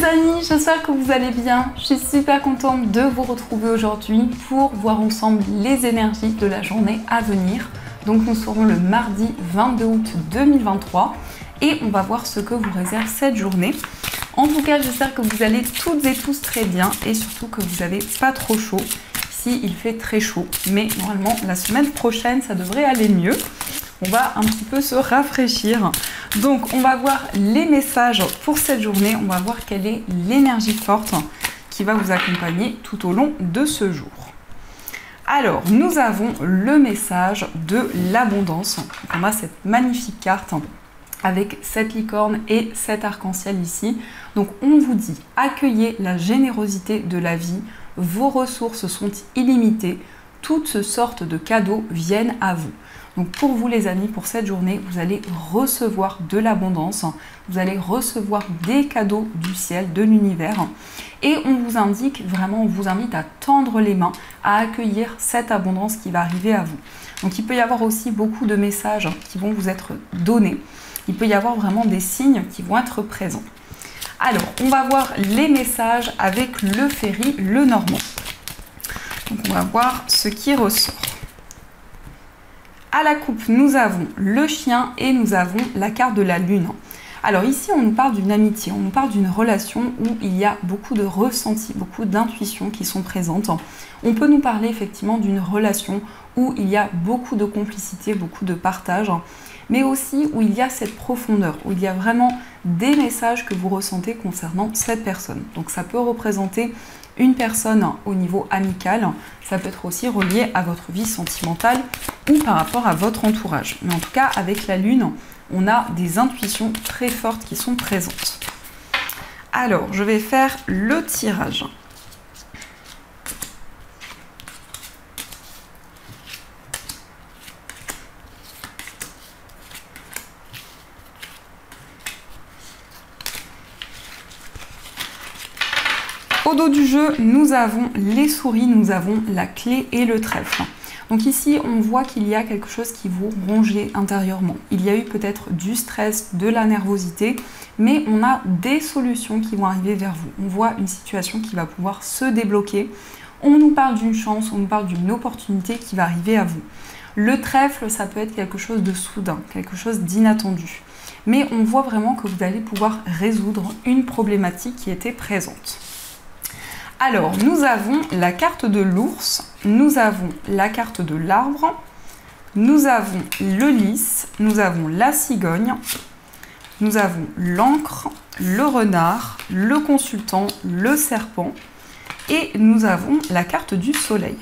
les amis, j'espère que vous allez bien. Je suis super contente de vous retrouver aujourd'hui pour voir ensemble les énergies de la journée à venir. Donc nous serons le mardi 22 août 2023 et on va voir ce que vous réserve cette journée. En tout cas, j'espère que vous allez toutes et tous très bien et surtout que vous n'avez pas trop chaud. Ici, il fait très chaud, mais normalement, la semaine prochaine, ça devrait aller mieux. On va un petit peu se rafraîchir. Donc, on va voir les messages pour cette journée. On va voir quelle est l'énergie forte qui va vous accompagner tout au long de ce jour. Alors, nous avons le message de l'abondance. On a cette magnifique carte avec cette licorne et cet arc-en-ciel ici. Donc, on vous dit, accueillez la générosité de la vie. Vos ressources sont illimitées. Toutes sortes de cadeaux viennent à vous. Donc pour vous les amis, pour cette journée, vous allez recevoir de l'abondance, vous allez recevoir des cadeaux du ciel, de l'univers. Et on vous indique vraiment, on vous invite à tendre les mains, à accueillir cette abondance qui va arriver à vous. Donc il peut y avoir aussi beaucoup de messages qui vont vous être donnés. Il peut y avoir vraiment des signes qui vont être présents. Alors, on va voir les messages avec le Ferry Lenormand. Donc on va voir ce qui ressort. À la coupe, nous avons le chien et nous avons la carte de la lune. Alors ici, on nous parle d'une amitié, on nous parle d'une relation où il y a beaucoup de ressentis, beaucoup d'intuitions qui sont présentes. On peut nous parler effectivement d'une relation où il y a beaucoup de complicité, beaucoup de partage, mais aussi où il y a cette profondeur, où il y a vraiment des messages que vous ressentez concernant cette personne. Donc ça peut représenter une personne au niveau amical, ça peut être aussi relié à votre vie sentimentale ou par rapport à votre entourage. Mais en tout cas, avec la lune, on a des intuitions très fortes qui sont présentes. Alors, je vais faire le tirage. Au dos du jeu, nous avons les souris, nous avons la clé et le trèfle. Donc ici, on voit qu'il y a quelque chose qui vous ronge intérieurement. Il y a eu peut-être du stress, de la nervosité, mais on a des solutions qui vont arriver vers vous. On voit une situation qui va pouvoir se débloquer. On nous parle d'une chance, on nous parle d'une opportunité qui va arriver à vous. Le trèfle, ça peut être quelque chose de soudain, quelque chose d'inattendu. Mais on voit vraiment que vous allez pouvoir résoudre une problématique qui était présente. Alors, nous avons la carte de l'ours, nous avons la carte de l'arbre, nous avons le lys, nous avons la cigogne, nous avons l'encre, le renard, le consultant, le serpent et nous avons la carte du soleil.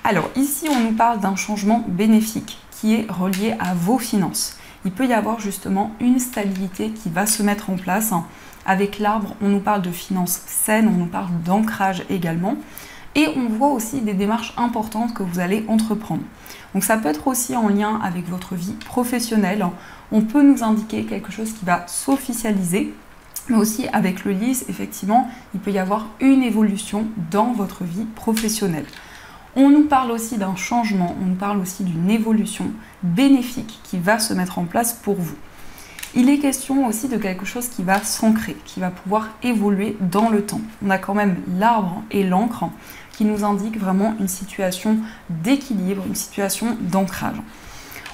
Alors ici, on nous parle d'un changement bénéfique qui est relié à vos finances. Il peut y avoir justement une stabilité qui va se mettre en place. Avec l'arbre, on nous parle de finances saines, on nous parle d'ancrage également. Et on voit aussi des démarches importantes que vous allez entreprendre. Donc ça peut être aussi en lien avec votre vie professionnelle. On peut nous indiquer quelque chose qui va s'officialiser. Mais aussi avec le lys, effectivement, il peut y avoir une évolution dans votre vie professionnelle. On nous parle aussi d'un changement, on nous parle aussi d'une évolution bénéfique qui va se mettre en place pour vous. Il est question aussi de quelque chose qui va s'ancrer, qui va pouvoir évoluer dans le temps. On a quand même l'arbre et l'encre qui nous indiquent vraiment une situation d'équilibre, une situation d'ancrage.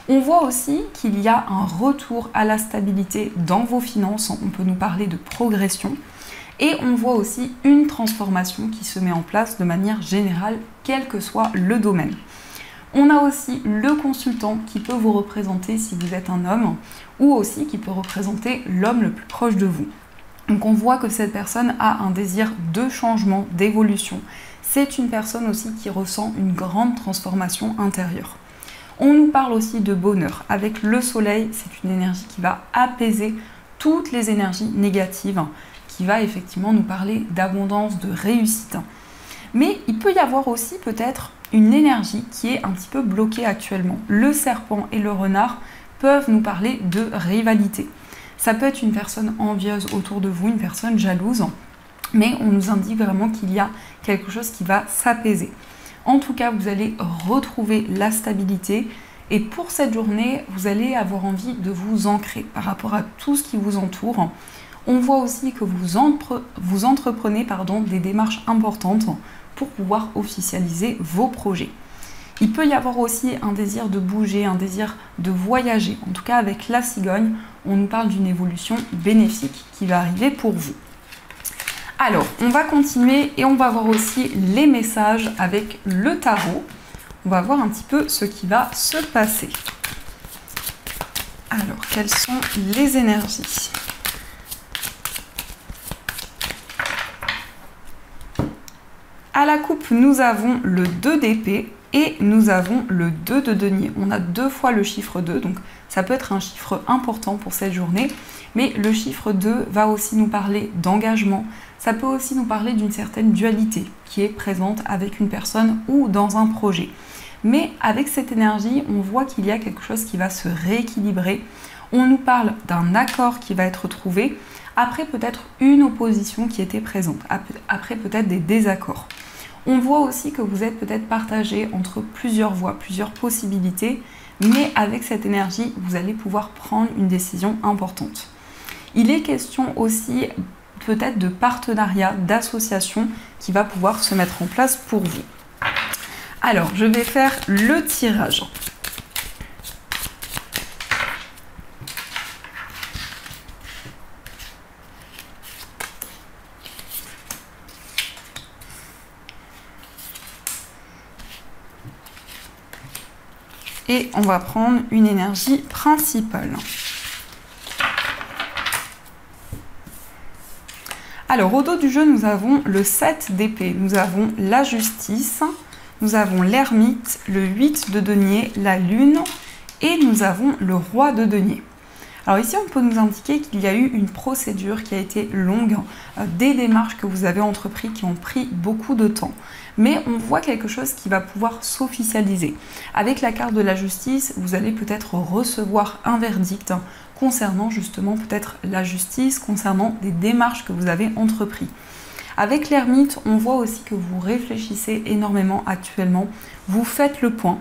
On voit aussi qu'il y a un retour à la stabilité dans vos finances, on peut nous parler de progression. Et on voit aussi une transformation qui se met en place de manière générale, quel que soit le domaine. On a aussi le consultant qui peut vous représenter si vous êtes un homme ou aussi qui peut représenter l'homme le plus proche de vous. Donc on voit que cette personne a un désir de changement, d'évolution. C'est une personne aussi qui ressent une grande transformation intérieure. On nous parle aussi de bonheur. Avec le soleil, c'est une énergie qui va apaiser toutes les énergies négatives, qui va effectivement nous parler d'abondance, de réussite. Mais il peut y avoir aussi peut-être une énergie qui est un petit peu bloquée actuellement. Le serpent et le renard peuvent nous parler de rivalité. Ça peut être une personne envieuse autour de vous, une personne jalouse, mais on nous indique vraiment qu'il y a quelque chose qui va s'apaiser. En tout cas, vous allez retrouver la stabilité et pour cette journée, vous allez avoir envie de vous ancrer par rapport à tout ce qui vous entoure. On voit aussi que vous entreprenez des démarches importantes pour pouvoir officialiser vos projets. Il peut y avoir aussi un désir de bouger, un désir de voyager. En tout cas, avec la cigogne, on nous parle d'une évolution bénéfique qui va arriver pour vous. Alors, on va continuer et on va voir aussi les messages avec le tarot. On va voir un petit peu ce qui va se passer. Alors, quelles sont les énergies ? À la coupe, nous avons le 2 d'épée et nous avons le 2 de denier. On a 2 fois le chiffre 2, donc ça peut être un chiffre important pour cette journée. Mais le chiffre 2 va aussi nous parler d'engagement. Ça peut aussi nous parler d'une certaine dualité qui est présente avec une personne ou dans un projet. Mais avec cette énergie, on voit qu'il y a quelque chose qui va se rééquilibrer. On nous parle d'un accord qui va être trouvé, après peut-être une opposition qui était présente, après peut-être des désaccords. On voit aussi que vous êtes peut-être partagé entre plusieurs voies, plusieurs possibilités, mais avec cette énergie, vous allez pouvoir prendre une décision importante. Il est question aussi peut-être de partenariat, d'association qui va pouvoir se mettre en place pour vous. Alors, je vais faire le tirage. Et on va prendre une énergie principale. Alors, au dos du jeu, nous avons le 7 d'épée, nous avons la justice, nous avons l'ermite, le 8 de denier, la lune et nous avons le roi de denier. Alors ici, on peut nous indiquer qu'il y a eu une procédure qui a été longue, des démarches que vous avez entreprises qui ont pris beaucoup de temps. Mais on voit quelque chose qui va pouvoir s'officialiser. Avec la carte de la justice, vous allez peut-être recevoir un verdict concernant justement peut-être la justice, concernant des démarches que vous avez entreprises. Avec l'ermite, on voit aussi que vous réfléchissez énormément actuellement, vous faites le point.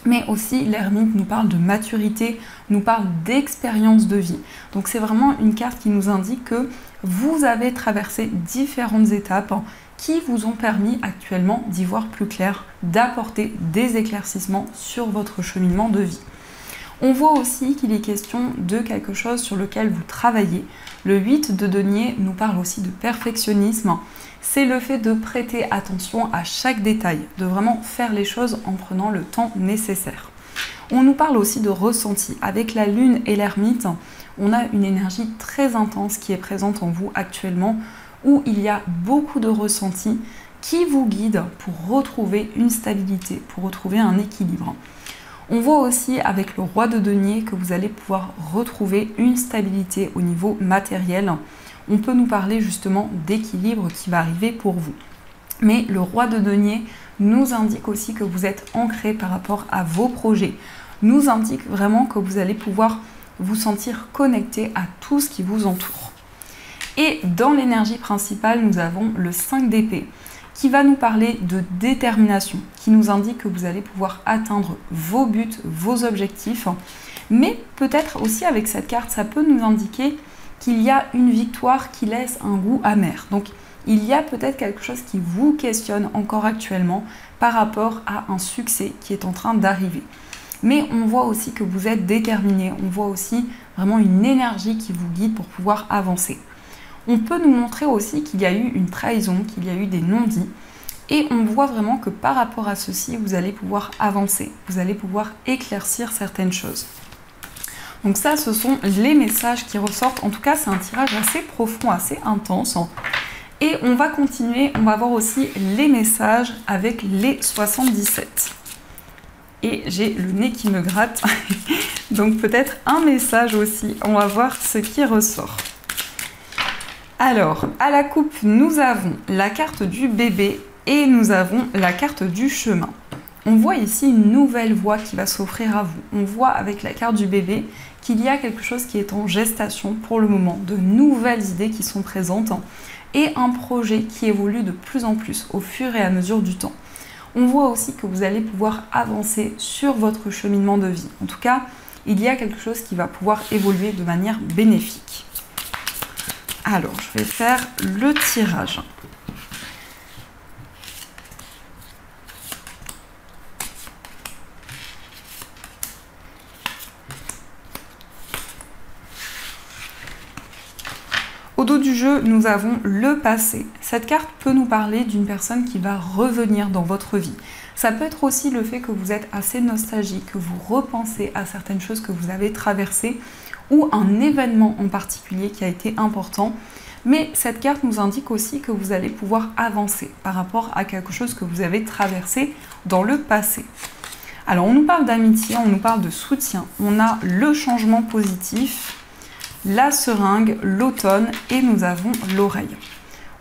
Mais aussi, l'ermite nous parle de maturité, nous parle d'expérience de vie. Donc c'est vraiment une carte qui nous indique que vous avez traversé différentes étapes qui vous ont permis actuellement d'y voir plus clair, d'apporter des éclaircissements sur votre cheminement de vie. On voit aussi qu'il est question de quelque chose sur lequel vous travaillez. Le 8 de denier nous parle aussi de perfectionnisme. C'est le fait de prêter attention à chaque détail, de vraiment faire les choses en prenant le temps nécessaire. On nous parle aussi de ressenti. Avec la lune et l'ermite, on a une énergie très intense qui est présente en vous actuellement, où il y a beaucoup de ressentis qui vous guident pour retrouver une stabilité, pour retrouver un équilibre. On voit aussi avec le roi de denier que vous allez pouvoir retrouver une stabilité au niveau matériel. On peut nous parler justement d'équilibre qui va arriver pour vous. Mais le roi de denier nous indique aussi que vous êtes ancré par rapport à vos projets. Nous indique vraiment que vous allez pouvoir vous sentir connecté à tout ce qui vous entoure. Et dans l'énergie principale, nous avons le 5 d'épée qui va nous parler de détermination, qui nous indique que vous allez pouvoir atteindre vos buts, vos objectifs. Mais peut-être aussi avec cette carte, ça peut nous indiquer qu'il y a une victoire qui laisse un goût amer. Donc il y a peut-être quelque chose qui vous questionne encore actuellement par rapport à un succès qui est en train d'arriver. Mais on voit aussi que vous êtes déterminé, on voit aussi vraiment une énergie qui vous guide pour pouvoir avancer. On peut nous montrer aussi qu'il y a eu une trahison, qu'il y a eu des non-dits. Et on voit vraiment que par rapport à ceci, vous allez pouvoir avancer, vous allez pouvoir éclaircir certaines choses. Donc ça, ce sont les messages qui ressortent. En tout cas, c'est un tirage assez profond, assez intense. Et on va continuer, on va voir aussi les messages avec les 77. Et j'ai le nez qui me gratte. Donc peut-être un message aussi. On va voir ce qui ressort. Alors, à la coupe, nous avons la carte du bébé et nous avons la carte du chemin. On voit ici une nouvelle voie qui va s'offrir à vous. On voit avec la carte du bébé qu'il y a quelque chose qui est en gestation pour le moment, de nouvelles idées qui sont présentes et un projet qui évolue de plus en plus au fur et à mesure du temps. On voit aussi que vous allez pouvoir avancer sur votre cheminement de vie. En tout cas, il y a quelque chose qui va pouvoir évoluer de manière bénéfique. Alors, je vais faire le tirage. Au dos du jeu, nous avons le passé. Cette carte peut nous parler d'une personne qui va revenir dans votre vie. Ça peut être aussi le fait que vous êtes assez nostalgique, que vous repensez à certaines choses que vous avez traversées ou un événement en particulier qui a été important. Mais cette carte nous indique aussi que vous allez pouvoir avancer par rapport à quelque chose que vous avez traversé dans le passé. Alors, on nous parle d'amitié, on nous parle de soutien. On a le changement positif, la seringue, l'automne et nous avons l'oreille.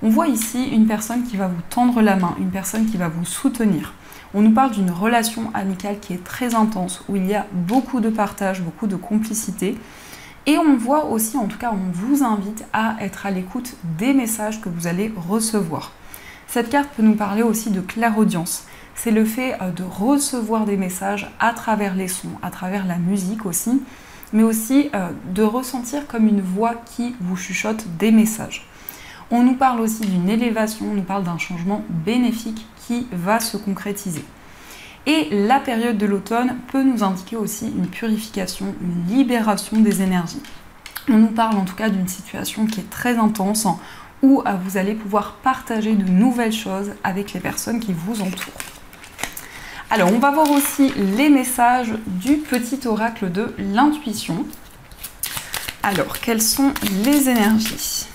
On voit ici une personne qui va vous tendre la main, une personne qui va vous soutenir. On nous parle d'une relation amicale qui est très intense, où il y a beaucoup de partage, beaucoup de complicité. Et on voit aussi, en tout cas, on vous invite à être à l'écoute des messages que vous allez recevoir. Cette carte peut nous parler aussi de clairaudience. C'est le fait de recevoir des messages à travers les sons, à travers la musique aussi, mais aussi de ressentir comme une voix qui vous chuchote des messages. On nous parle aussi d'une élévation, on nous parle d'un changement bénéfique qui va se concrétiser. Et la période de l'automne peut nous indiquer aussi une purification, une libération des énergies. On nous parle en tout cas d'une situation qui est très intense, où vous allez pouvoir partager de nouvelles choses avec les personnes qui vous entourent. Alors, on va voir aussi les messages du petit oracle de l'intuition. Alors, quelles sont les énergies ?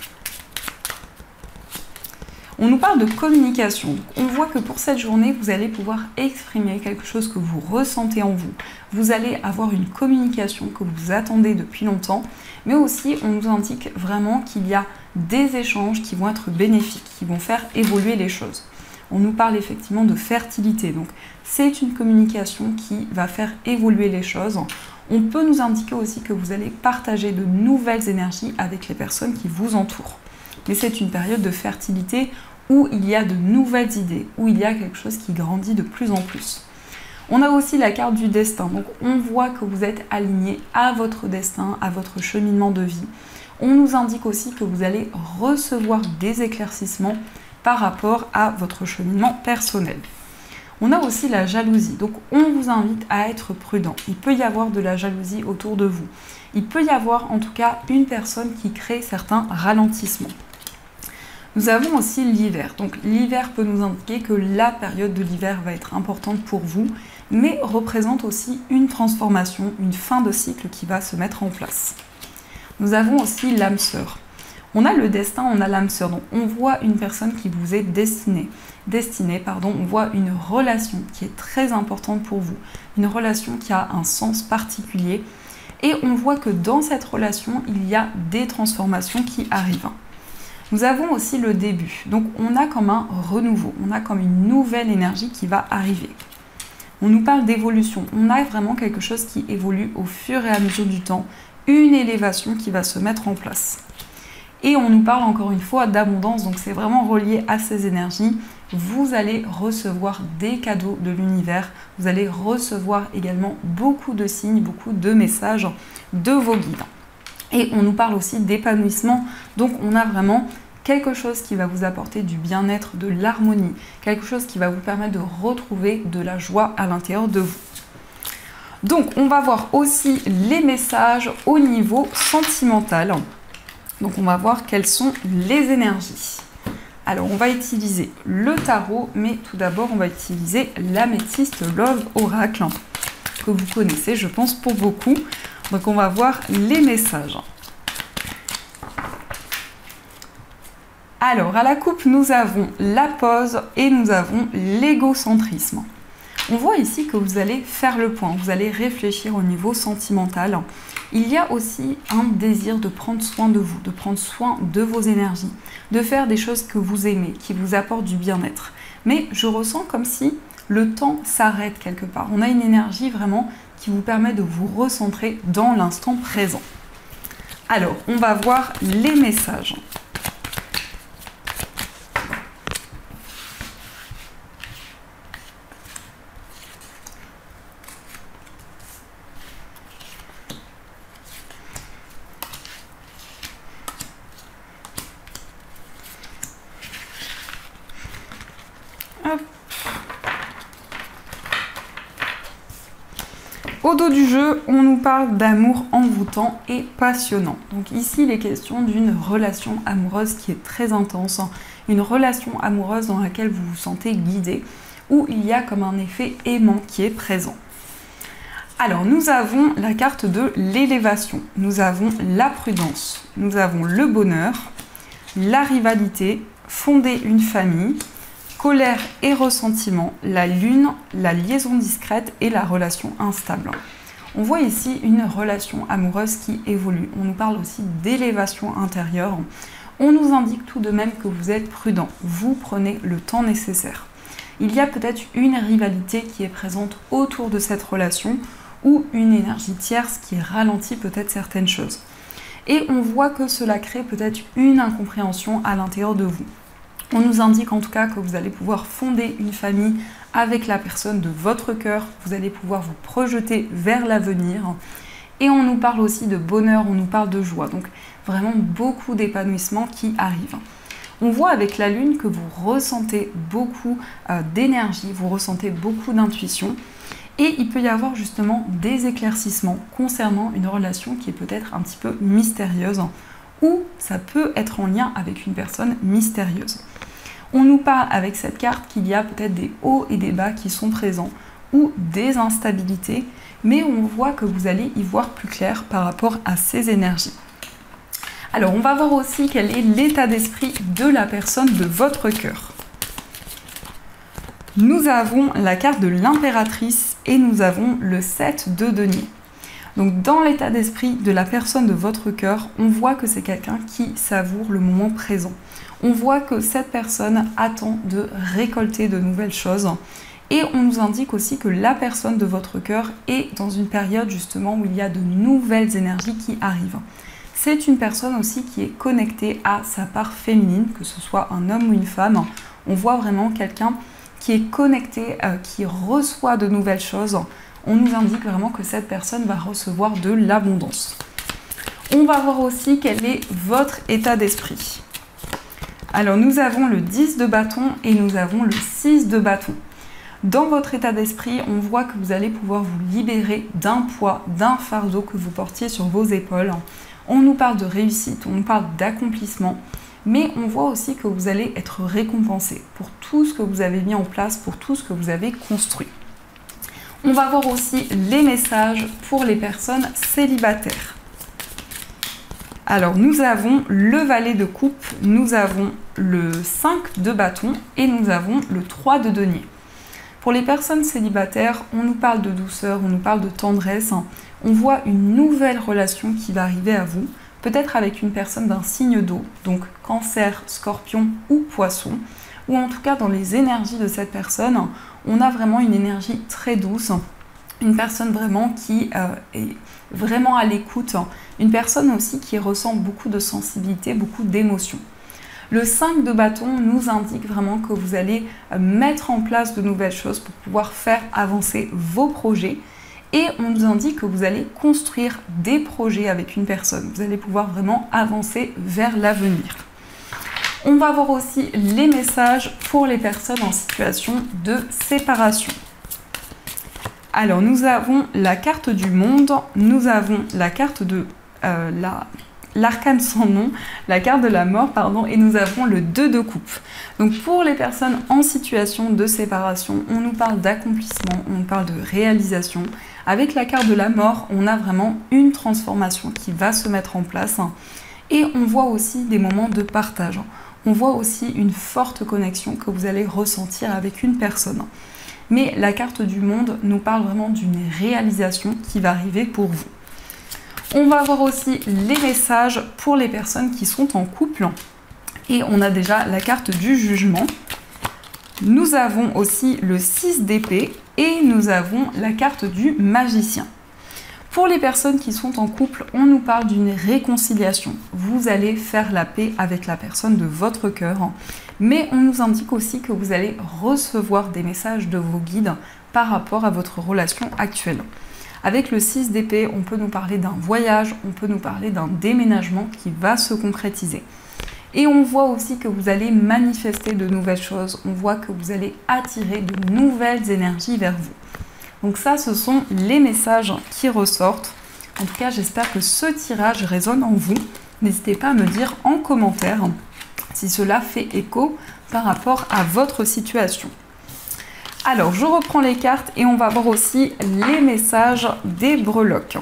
On nous parle de communication. On voit que pour cette journée, vous allez pouvoir exprimer quelque chose que vous ressentez en vous. Vous allez avoir une communication que vous attendez depuis longtemps, mais aussi on nous indique vraiment qu'il y a des échanges qui vont être bénéfiques, qui vont faire évoluer les choses. On nous parle effectivement de fertilité, donc c'est une communication qui va faire évoluer les choses. On peut nous indiquer aussi que vous allez partager de nouvelles énergies avec les personnes qui vous entourent. Mais c'est une période de fertilité où il y a de nouvelles idées, où il y a quelque chose qui grandit de plus en plus. On a aussi la carte du destin, donc on voit que vous êtes aligné à votre destin, à votre cheminement de vie. On nous indique aussi que vous allez recevoir des éclaircissements par rapport à votre cheminement personnel. On a aussi la jalousie, donc on vous invite à être prudent. Il peut y avoir de la jalousie autour de vous. Il peut y avoir en tout cas une personne qui crée certains ralentissements. Nous avons aussi l'hiver, donc l'hiver peut nous indiquer que la période de l'hiver va être importante pour vous, mais représente aussi une transformation, une fin de cycle qui va se mettre en place. Nous avons aussi l'âme sœur. On a le destin, on a l'âme sœur, donc on voit une personne qui vous est destinée, on voit une relation qui est très importante pour vous, une relation qui a un sens particulier, et on voit que dans cette relation, il y a des transformations qui arrivent. Nous avons aussi le début, donc on a comme un renouveau, on a comme une nouvelle énergie qui va arriver. On nous parle d'évolution, on a vraiment quelque chose qui évolue au fur et à mesure du temps, une élévation qui va se mettre en place. Et on nous parle encore une fois d'abondance, donc c'est vraiment relié à ces énergies. Vous allez recevoir des cadeaux de l'univers, vous allez recevoir également beaucoup de signes, beaucoup de messages de vos guides. Et on nous parle aussi d'épanouissement, donc on a vraiment quelque chose qui va vous apporter du bien-être, de l'harmonie, quelque chose qui va vous permettre de retrouver de la joie à l'intérieur de vous. Donc on va voir aussi les messages au niveau sentimental. Donc on va voir quelles sont les énergies. Alors on va utiliser le tarot, mais tout d'abord on va utiliser l'améthyste Love Oracle, que vous connaissez je pense pour beaucoup. Donc on va voir les messages. Alors à la coupe nous avons la pause et nous avons l'égocentrisme. On voit ici que vous allez faire le point, vous allez réfléchir au niveau sentimental. Il y a aussi un désir de prendre soin de vous, de prendre soin de vos énergies, de faire des choses que vous aimez, qui vous apportent du bien-être. Mais je ressens comme si le temps s'arrête quelque part. On a une énergie vraiment qui vous permet de vous recentrer dans l'instant présent. Alors, on va voir les messages. Au dos du jeu, on nous parle d'amour envoûtant et passionnant. Donc ici, il est question d'une relation amoureuse qui est très intense, une relation amoureuse dans laquelle vous vous sentez guidé, où il y a comme un effet aimant qui est présent. Alors, nous avons la carte de l'élévation, nous avons la prudence, nous avons le bonheur, la rivalité, fonder une famille, colère et ressentiment, la lune, la liaison discrète et la relation instable. On voit ici une relation amoureuse qui évolue. On nous parle aussi d'élévation intérieure. On nous indique tout de même que vous êtes prudent. Vous prenez le temps nécessaire. Il y a peut-être une rivalité qui est présente autour de cette relation ou une énergie tierce qui ralentit peut-être certaines choses. Et on voit que cela crée peut-être une incompréhension à l'intérieur de vous. On nous indique en tout cas que vous allez pouvoir fonder une famille avec la personne de votre cœur, vous allez pouvoir vous projeter vers l'avenir. Et on nous parle aussi de bonheur, on nous parle de joie. Donc vraiment beaucoup d'épanouissement qui arrive. On voit avec la lune que vous ressentez beaucoup d'énergie, vous ressentez beaucoup d'intuition. Et il peut y avoir justement des éclaircissements concernant une relation qui est peut-être un petit peu mystérieuse ou ça peut être en lien avec une personne mystérieuse. On nous parle avec cette carte qu'il y a peut-être des hauts et des bas qui sont présents ou des instabilités, mais on voit que vous allez y voir plus clair par rapport à ces énergies. Alors on va voir aussi quel est l'état d'esprit de la personne de votre cœur. Nous avons la carte de l'impératrice et nous avons le 7 de denier. Donc dans l'état d'esprit de la personne de votre cœur, on voit que c'est quelqu'un qui savoure le moment présent. On voit que cette personne attend de récolter de nouvelles choses. Et on nous indique aussi que la personne de votre cœur est dans une période justement où il y a de nouvelles énergies qui arrivent. C'est une personne aussi qui est connectée à sa part féminine, que ce soit un homme ou une femme. On voit vraiment quelqu'un qui est connecté, qui reçoit de nouvelles choses. On nous indique vraiment que cette personne va recevoir de l'abondance. On va voir aussi quel est votre état d'esprit. Alors nous avons le 10 de bâton et nous avons le 6 de bâton. Dans votre état d'esprit, on voit que vous allez pouvoir vous libérer d'un poids, d'un fardeau que vous portiez sur vos épaules. On nous parle de réussite, on nous parle d'accomplissement, mais on voit aussi que vous allez être récompensé pour tout ce que vous avez mis en place, pour tout ce que vous avez construit. On va voir aussi les messages pour les personnes célibataires. Alors, nous avons le valet de coupe, nous avons le 5 de bâton et nous avons le 3 de denier. Pour les personnes célibataires, on nous parle de douceur, on nous parle de tendresse. On voit une nouvelle relation qui va arriver à vous, peut-être avec une personne d'un signe d'eau, donc cancer, scorpion ou poisson, ou en tout cas dans les énergies de cette personne, on a vraiment une énergie très douce, une personne vraiment qui est vraiment à l'écoute, une personne aussi qui ressent beaucoup de sensibilité, beaucoup d'émotions. Le 5 de bâton nous indique vraiment que vous allez mettre en place de nouvelles choses pour pouvoir faire avancer vos projets et on nous indique que vous allez construire des projets avec une personne. Vous allez pouvoir vraiment avancer vers l'avenir. On va voir aussi les messages pour les personnes en situation de séparation. Alors nous avons la carte du monde, nous avons la carte de l'arcane sans nom, la carte de la mort, pardon, et nous avons le 2 de coupe. Donc pour les personnes en situation de séparation, on nous parle d'accomplissement, on nous parle de réalisation. Avec la carte de la mort, on a vraiment une transformation qui va se mettre en place. Et on voit aussi des moments de partage. On voit aussi une forte connexion que vous allez ressentir avec une personne. Mais la carte du monde nous parle vraiment d'une réalisation qui va arriver pour vous. On va voir aussi les messages pour les personnes qui sont en couple. Et on a déjà la carte du jugement. Nous avons aussi le 6 d'épée et nous avons la carte du magicien. Pour les personnes qui sont en couple, on nous parle d'une réconciliation. Vous allez faire la paix avec la personne de votre cœur. Mais on nous indique aussi que vous allez recevoir des messages de vos guides par rapport à votre relation actuelle. Avec le 6 d'épée, on peut nous parler d'un voyage, on peut nous parler d'un déménagement qui va se concrétiser. Et on voit aussi que vous allez manifester de nouvelles choses, on voit que vous allez attirer de nouvelles énergies vers vous. Donc ça, ce sont les messages qui ressortent. En tout cas, j'espère que ce tirage résonne en vous. N'hésitez pas à me dire en commentaire si cela fait écho par rapport à votre situation. Alors, je reprends les cartes et on va voir aussi les messages des breloques.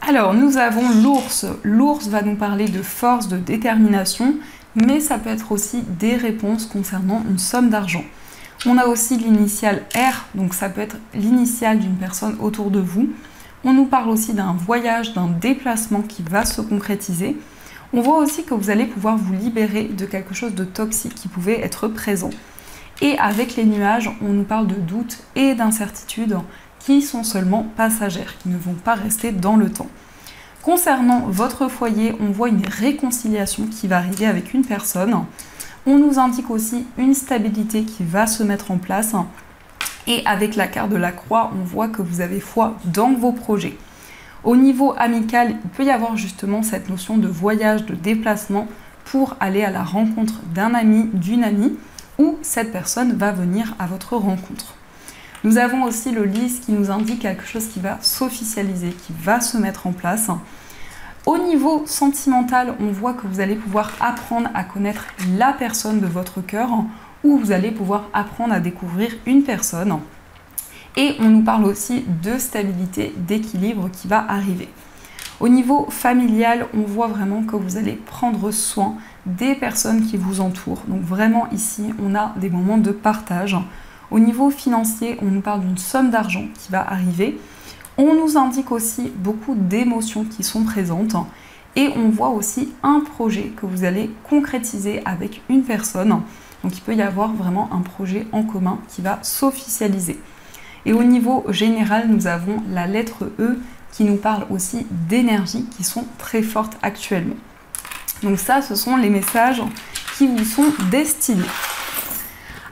Alors, nous avons l'ours. L'ours va nous parler de force, de détermination, mais ça peut être aussi des réponses concernant une somme d'argent. On a aussi l'initiale R, donc ça peut être l'initiale d'une personne autour de vous. On nous parle aussi d'un voyage, d'un déplacement qui va se concrétiser. On voit aussi que vous allez pouvoir vous libérer de quelque chose de toxique qui pouvait être présent. Et avec les nuages, on nous parle de doutes et d'incertitudes qui sont seulement passagères, qui ne vont pas rester dans le temps. Concernant votre foyer, on voit une réconciliation qui va arriver avec une personne. On nous indique aussi une stabilité qui va se mettre en place. Et avec la carte de la croix, on voit que vous avez foi dans vos projets. Au niveau amical, il peut y avoir justement cette notion de voyage, de déplacement pour aller à la rencontre d'un ami, d'une amie, ou cette personne va venir à votre rencontre. Nous avons aussi le lys qui nous indique quelque chose qui va s'officialiser, qui va se mettre en place. Au niveau sentimental, on voit que vous allez pouvoir apprendre à connaître la personne de votre cœur ou vous allez pouvoir apprendre à découvrir une personne. Et on nous parle aussi de stabilité, d'équilibre qui va arriver. Au niveau familial, on voit vraiment que vous allez prendre soin des personnes qui vous entourent. Donc vraiment ici, on a des moments de partage. Au niveau financier, on nous parle d'une somme d'argent qui va arriver. On nous indique aussi beaucoup d'émotions qui sont présentes. Et on voit aussi un projet que vous allez concrétiser avec une personne. Donc il peut y avoir vraiment un projet en commun qui va s'officialiser. Et au niveau général, nous avons la lettre E qui nous parle aussi d'énergie qui sont très fortes actuellement. Donc ça, ce sont les messages qui vous sont destinés.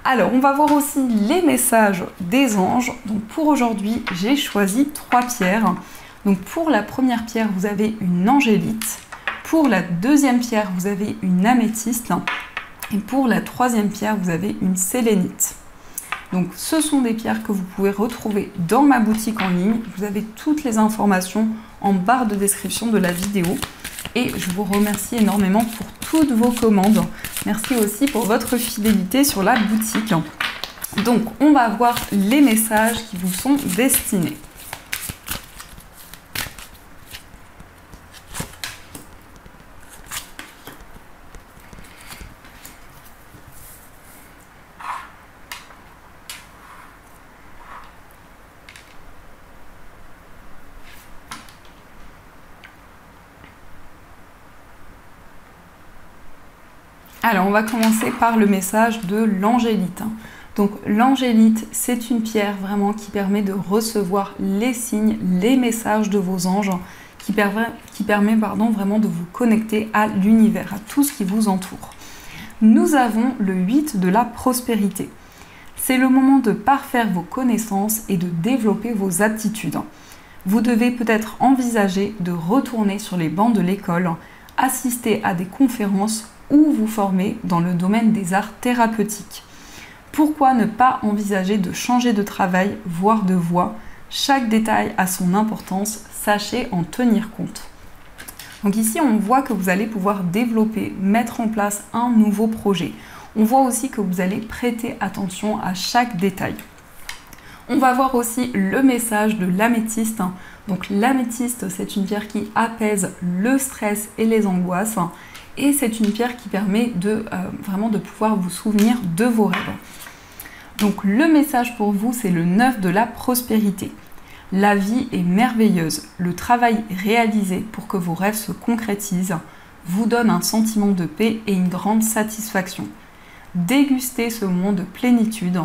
Alors, on va voir aussi les messages des anges. Donc pour aujourd'hui, j'ai choisi 3 pierres. Donc pour la première pierre, vous avez une angélite. Pour la deuxième pierre, vous avez une améthyste. Et pour la troisième pierre, vous avez une sélénite. Donc ce sont des pierres que vous pouvez retrouver dans ma boutique en ligne. Vous avez toutes les informations en barre de description de la vidéo. Et je vous remercie énormément pour toutes vos commandes. Merci aussi pour votre fidélité sur la boutique. Donc on va voir les messages qui vous sont destinés. Alors, on va commencer par le message de l'angélite. Donc, l'angélite, c'est une pierre vraiment qui permet de recevoir les signes, les messages de vos anges, qui permet vraiment de vous connecter à l'univers, à tout ce qui vous entoure. Nous avons le 8 de la prospérité. C'est le moment de parfaire vos connaissances et de développer vos aptitudes. Vous devez peut-être envisager de retourner sur les bancs de l'école, assister à des conférences ou vous former dans le domaine des arts thérapeutiques. Pourquoi ne pas envisager de changer de travail, voire de voie? Chaque détail a son importance, sachez en tenir compte. Donc ici, on voit que vous allez pouvoir développer, mettre en place un nouveau projet. On voit aussi que vous allez prêter attention à chaque détail. On va voir aussi le message de l'améthyste. Donc l'améthyste, c'est une pierre qui apaise le stress et les angoisses. Et c'est une pierre qui permet vraiment de pouvoir vous souvenir de vos rêves. Donc le message pour vous, c'est le 9 de la prospérité. La vie est merveilleuse. Le travail réalisé pour que vos rêves se concrétisent vous donne un sentiment de paix et une grande satisfaction. Dégustez ce moment de plénitude.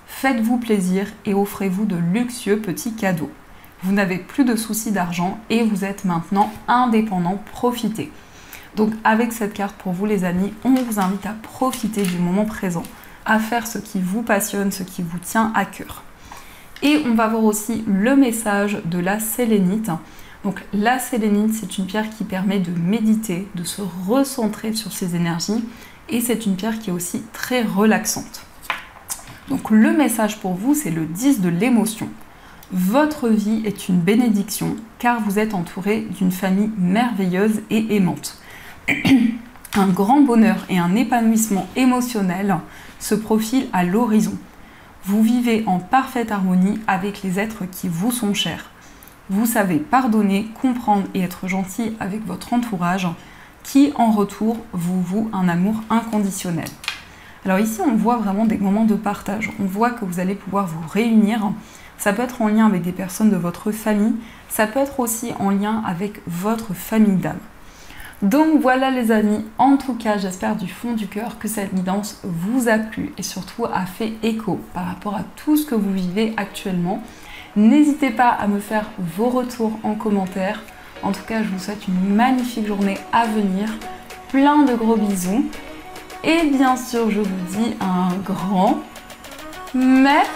Faites-vous plaisir et offrez-vous de luxueux petits cadeaux. Vous n'avez plus de soucis d'argent et vous êtes maintenant indépendant. Profitez. Donc avec cette carte pour vous les amis, on vous invite à profiter du moment présent, à faire ce qui vous passionne, ce qui vous tient à cœur. Et on va voir aussi le message de la sélénite. Donc la sélénite, c'est une pierre qui permet de méditer, de se recentrer sur ses énergies, et c'est une pierre qui est aussi très relaxante. Donc le message pour vous, c'est le 10 de l'émotion. Votre vie est une bénédiction, car vous êtes entouré d'une famille merveilleuse et aimante. Un grand bonheur et un épanouissement émotionnel se profilent à l'horizon. Vous vivez en parfaite harmonie avec les êtres qui vous sont chers. Vous savez pardonner, comprendre et être gentil avec votre entourage, qui en retour vous voue un amour inconditionnel. Alors ici, on voit vraiment des moments de partage. On voit que vous allez pouvoir vous réunir. Ça peut être en lien avec des personnes de votre famille. Ça peut être aussi en lien avec votre famille d'âme. Donc voilà les amis, en tout cas j'espère du fond du cœur que cette guidance vous a plu et surtout a fait écho par rapport à tout ce que vous vivez actuellement. N'hésitez pas à me faire vos retours en commentaire. En tout cas je vous souhaite une magnifique journée à venir, plein de gros bisous et bien sûr je vous dis un grand merci.